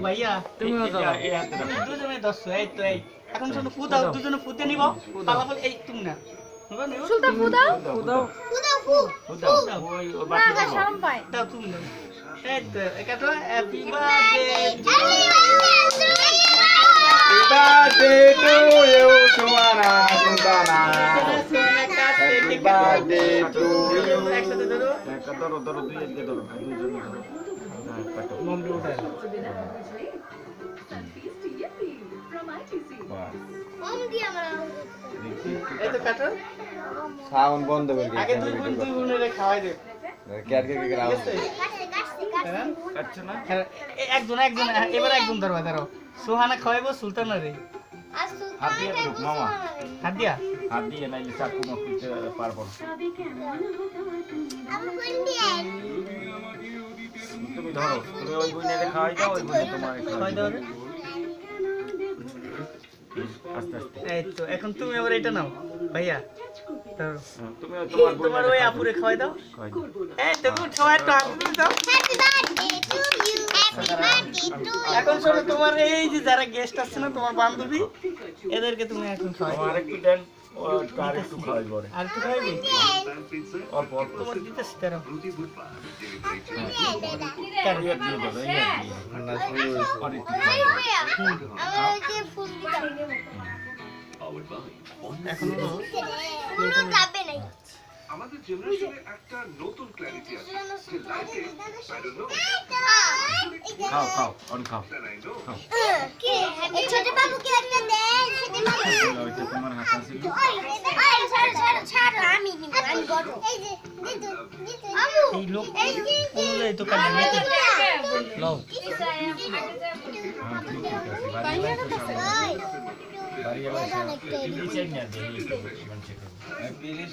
ভাইয়া তুমিও ধরো দুজনে ধরছো এই তো এই এখন শুধু ফু দাও দুজনে ফুতে নিব পালাপাল এই তুমি না সুলতান ফু দাও ওই বাকি দাও শরম পায় দাও তুমি দাও এই তো এটা তো happy birthday to you, Suwana, Sultana. Happy birthday to you. একসাথে ধরো ধরো দুই একদিকে ধরো দুইজনে ধরো মম দিয়ে উঠে এই তো কাটো সাউন্ড বন্ধ করে দিই আগে দুই বোনের খাওয়াই দে কেয়ার কে কে রাও আচ্ছা না একজন এবার একজন ধরবা ধরো সুহানা খাওয়াইবো সুলতানা রে হাত দিয়ে ধরো মামা হাত দিয়া হাত দিয়ে নাইলে চাকু মারতে পারবো না তুমি ধরো তুমি ওই বইনে খাওয়াই দাও ওই বইনে তোমার খাওয়াই দাও রে আস্তে আস্তে এই তো এখন তুমি আবার এটা নাও ভাইয়া ধরো তুমি তোমার তোমার ওই আপুরে খাওয়াই দাও এই তো গুড সবাই একটু হাত দিয়ে দাও এখন শোনো তোমার এই যে যারা গেস্ট আসছে না তোমার বান্ধবী এদেরকে তুমি এখন খাওয়াই আমার একটু দেন আর একটু খাওয়াই পরে আর একটু খাওয়াইবি অল্প অল্প তোমার দিতেছি তারা ইয়ে দিয়ে দাও ইয়ে দিয়ে ঠান্ডা শুরু হয়েছে আর একটু এখন আমাদের জেনারেশনে একটা নতুন ক্ল্যারিটি আছে যে লাইফে আই ডোন্ট নো খাও খাও অন খাও ছোট বাবু কি একটা দেন ওইটা তোমার হাতে আছে ছাড় আমি নিব আমি বড় এই যে আবু এই লোক অনুযায়ী তো কাজ নাকি লও হ্যাঁ ঠিক আছে বাড়ি এসে ডিজাইন না দিয়ে একটু মানে চেক করব পিরিস